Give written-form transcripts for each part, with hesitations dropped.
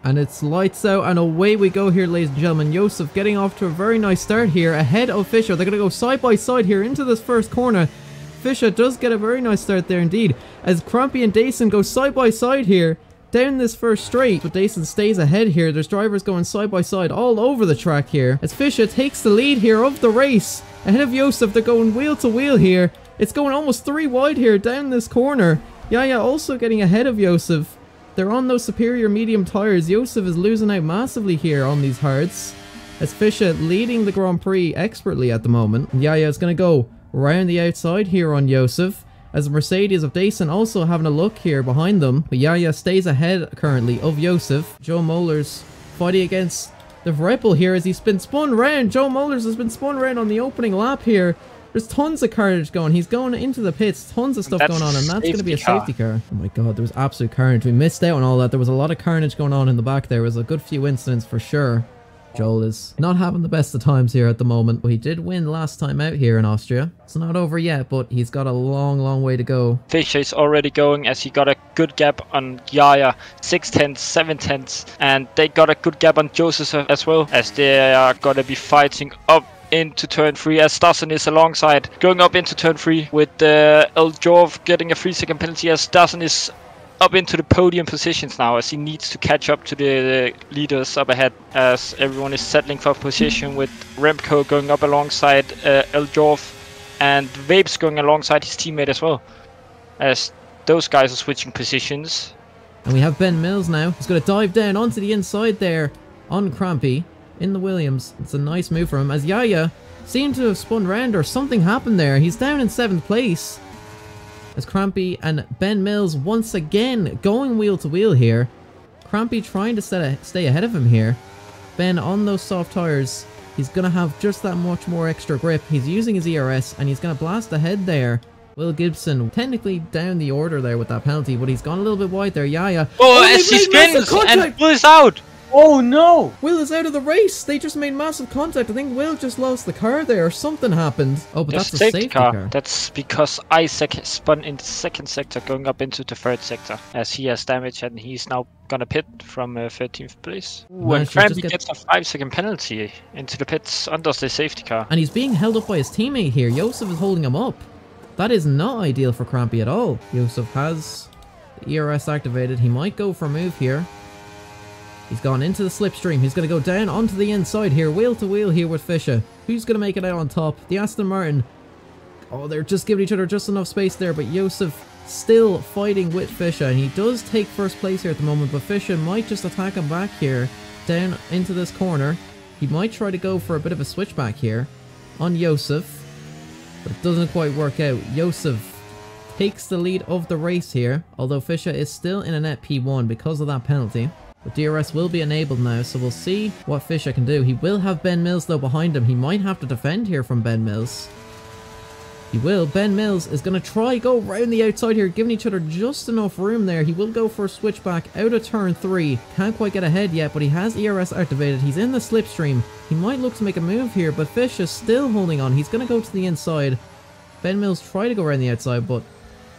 And it's lights out and away we go here, ladies and gentlemen. Josef getting off to a very nice start here ahead of Fischer. They're going to go side by side here into this first corner. Fischer does get a very nice start there indeed, as Crampy and Dayson go side by side here down this first straight. But Dayson stays ahead here. There's drivers going side by side all over the track here, as Fischer takes the lead here of the race ahead of Josef. They're going wheel to wheel here. It's going almost 3 wide here down this corner. Yaya also getting ahead of Josef. They're on those superior medium tyres. Josef is losing out massively here on these hards, as Fischer leading the Grand Prix expertly at the moment. Yaya is going to go around the outside here on Josef, as the Mercedes of Dayson also having a look here behind them. But Yaya stays ahead currently of Josef. Joe Mollers fighting against the Red Bull here as he's been spun round. Joe Mollers has been spun round on the opening lap here. There's tons of carnage going. He's going into the pits. Tons of stuff going on, and that's going to be a safety car. Oh my god, there was absolute carnage. We missed out on all that. There was a lot of carnage going on in the back there. There was a good few incidents for sure. Joel is not having the best of times here at the moment, but he did win last time out here in Austria. It's not over yet, but he's got a long way to go. Fischer is already going, as he got a good gap on Yaya, 6/10, 7/10, and they got a good gap on Joseph as well, as they are gonna be fighting up into turn 3, as Stassen is alongside, going up into turn 3 with Eljov getting a 3-second penalty, as Stassen is up into the podium positions now, as he needs to catch up to the leaders up ahead, as everyone is settling for position, with Remco going up alongside Eljov, and Vapes going alongside his teammate as well, as those guys are switching positions. And we have Ben Mills now. He's going to dive down onto the inside there on Crampy in the Williams. It's a nice move for him, as Yaya seemed to have spun round or something happened there. He's down in 7th place. As Crampy and Ben Mills once again going wheel to wheel here. Crampy trying to stay ahead of him here. Ben on those soft tyres. He's going to have just that much more extra grip. He's using his ERS and he's going to blast ahead there. Will Gibson technically down the order there with that penalty, but he's gone a little bit wide there. Yaya. Oh, as he spins and Will is out. Oh no! Will is out of the race. They just made massive contact. I think Will just lost the car there, or something happened. Oh, but that's a safety car. That's because Isaac spun in the 2nd sector, going up into the 3rd sector, as he has damage, and he's now gonna pit from 13th place. When Crampy gets a 5-second penalty into the pits under the safety car. And he's being held up by his teammate here. Josef is holding him up. That is not ideal for Crampy at all. Josef has the ERS activated. He might go for a move here. He's gone into the slipstream. He's going to go down onto the inside here. Wheel to wheel here with Fischer. Who's going to make it out on top? The Aston Martin. Oh, they're just giving each other just enough space there. But Josef still fighting with Fischer. And he does take 1st place here at the moment. But Fischer might just attack him back here. Down into this corner. He might try to go for a bit of a switchback here on Josef. But it doesn't quite work out. Josef takes the lead of the race here. Although Fischer is still in a net P1 because of that penalty. But DRS will be enabled now, so we'll see what Fischer can do. He will have Ben Mills though behind him. He might have to defend here from Ben Mills. He will. Ben Mills is going to try go around the outside here, giving each other just enough room there. He will go for a switchback out of turn 3. Can't quite get ahead yet, but he has ERS activated. He's in the slipstream. He might look to make a move here, but Fischer still holding on. He's going to go to the inside. Ben Mills try to go around the outside, but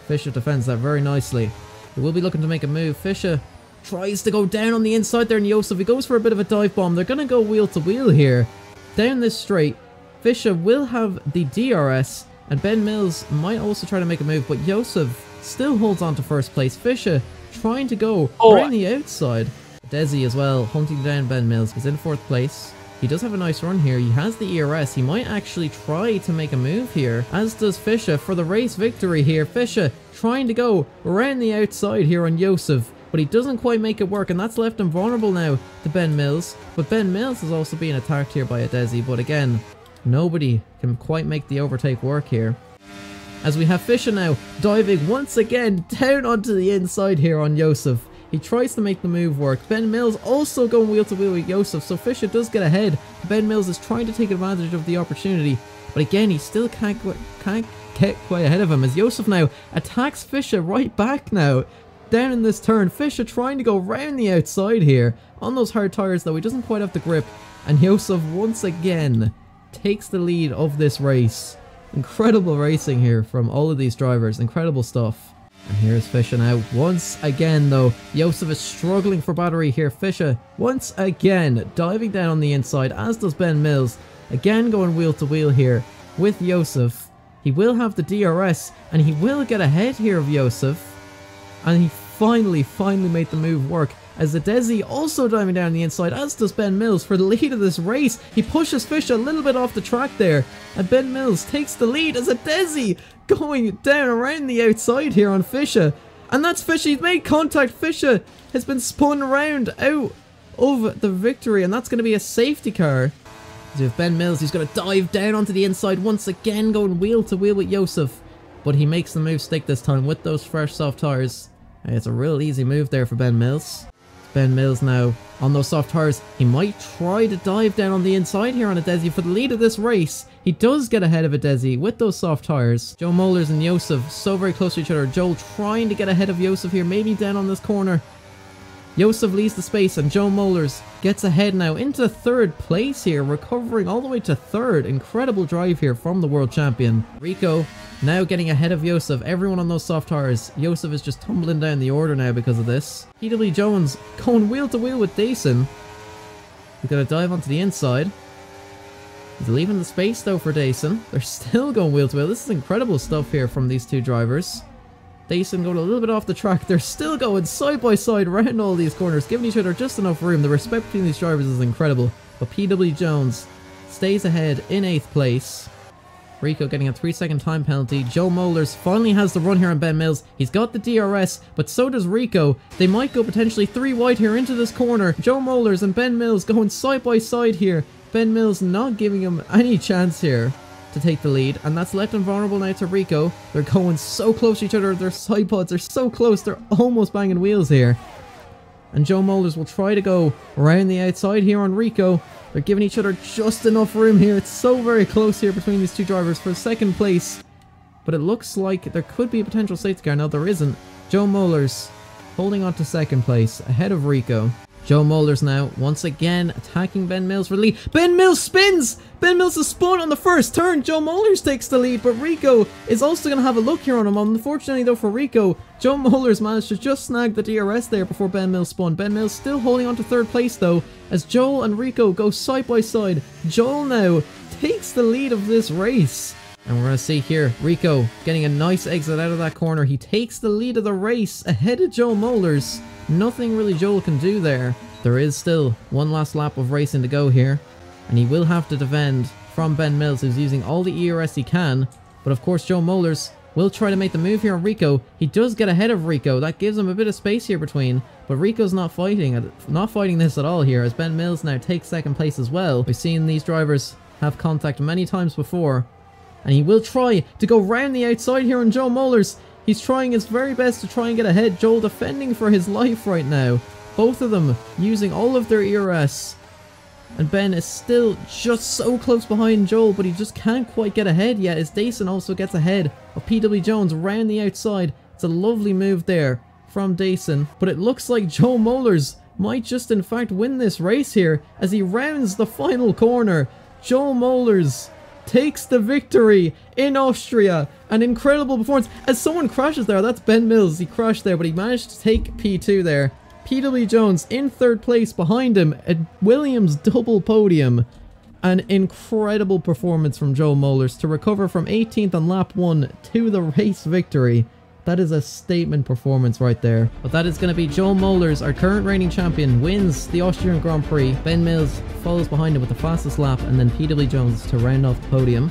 Fischer defends that very nicely. He will be looking to make a move. Fischer tries to go down on the inside there, and Josef, he goes for a bit of a dive bomb. They're going to go wheel to wheel here. Down this straight. Fischer will have the DRS, and Ben Mills might also try to make a move, but Josef still holds on to 1st place. Fischer trying to go around the outside. Desi as well, hunting down Ben Mills. He's in 4th place. He does have a nice run here. He has the ERS. He might actually try to make a move here, as does Fischer for the race victory here. Fischer trying to go around the outside here on Josef. But he doesn't quite make it work, and that's left him vulnerable now to Ben Mills. But Ben Mills is also being attacked here by a Desi, but again, nobody can quite make the overtake work here. As we have Fischer now diving once again down onto the inside here on Josef. He tries to make the move work. Ben Mills also going wheel to wheel with Josef, so Fischer does get ahead. Ben Mills is trying to take advantage of the opportunity, but again, he still can't get quite ahead of him, as Josef now attacks Fischer right back now. Down in this turn, Fischer trying to go round the outside here. On those hard tyres though, he doesn't quite have the grip. And Josef once again takes the lead of this race. Incredible racing here from all of these drivers. Incredible stuff. And here's Fischer now. Once again, though, Josef is struggling for battery here. Fischer, once again, diving down on the inside, as does Ben Mills. Again, going wheel to wheel here with Josef. He will have the DRS, and he will get ahead here of Josef. And he finally made the move work, as Adesi also diving down the inside, as does Ben Mills, for the lead of this race. He pushes Fischer a little bit off the track there, and Ben Mills takes the lead as Adesi going down around the outside here on Fischer. And that's Fischer. He's made contact. Fischer has been spun around out of the victory, and that's going to be a safety car. So with Ben Mills, he's going to dive down onto the inside once again, going wheel to wheel with Josef. But he makes the move stick this time with those fresh soft tyres. It's a real easy move there for Ben Mills. Ben Mills now on those soft tyres. He might try to dive down on the inside here on Adesi for the lead of this race. He does get ahead of Adesi with those soft tyres. Joe Mollers and Josef so very close to each other. Joel trying to get ahead of Josef here, maybe down on this corner. Josef leaves the space and Joe Mollers gets ahead now into third place here, recovering all the way to third. Incredible drive here from the world champion. Rico now getting ahead of Josef. Everyone on those soft tyres. Josef is just tumbling down the order now because of this. PW Jones going wheel to wheel with Dayson. He's got to dive onto the inside. He's leaving the space though for Dayson. They're still going wheel to wheel. This is incredible stuff here from these two drivers. Dayson going a little bit off the track. They're still going side by side around all these corners, giving each other just enough room. The respect between these drivers is incredible. But PW Jones stays ahead in 8th place. Rico getting a 3-second time penalty. Joe Mollers finally has the run here on Ben Mills. He's got the DRS, but so does Rico. They might go potentially 3 wide here into this corner. Joe Mollers and Ben Mills going side by side here. Ben Mills not giving him any chance here to take the lead, and that's left him vulnerable now to Rico. They're going so close to each other. Their side pods are so close. They're almost banging wheels here. And Joe Mollers will try to go around the outside here on Rico. They're giving each other just enough room here. It's so very close here between these two drivers for 2nd place. But it looks like there could be a potential safety car. No, there isn't. Joe Mollers holding on to 2nd place ahead of Rico. Joe Mollers now once again attacking Ben Mills for the lead. Ben Mills spins! Ben Mills is spun on the first turn. Joe Mollers takes the lead, but Rico is also going to have a look here on him. Unfortunately though for Rico, Joe Mollers managed to just snag the DRS there before Ben Mills spun. Ben Mills still holding on to 3rd place though, as Joel and Rico go side by side. Joel now takes the lead of this race. And we're going to see here, Rico getting a nice exit out of that corner. He takes the lead of the race ahead of Joe Mollers. Nothing really Joel can do there. There is still one last lap of racing to go here, and he will have to defend from Ben Mills, who's using all the ERS he can. But of course Joe Mollers will try to make the move here on Rico. He does get ahead of Rico. That gives him a bit of space here between, but Rico's not fighting this at all here, as Ben Mills now takes 2nd place as well. We've seen these drivers have contact many times before, and he will try to go round the outside here on Joe Mollers. He's trying his very best to try and get ahead. Joel defending for his life right now. Both of them using all of their ERS. And Ben is still just so close behind Joel, but he just can't quite get ahead yet, as Dayson also gets ahead of PW Jones around the outside. It's a lovely move there from Dayson, but it looks like Joe Mollers might just in fact win this race here as he rounds the final corner. Joe Mollers takes the victory in Austria. An incredible performance as someone crashes there. That's Ben Mills. He crashed there, but he managed to take P2 there. PW Jones in 3rd place behind him. A Williams double podium. An incredible performance from Joe Mollers to recover from 18th on lap 1 to the race victory. That is a statement performance right there. But that is going to be Joe Mollers, our current reigning champion, wins the Austrian Grand Prix. Ben Mills follows behind him with the fastest lap, and then PW Jones to round off the podium.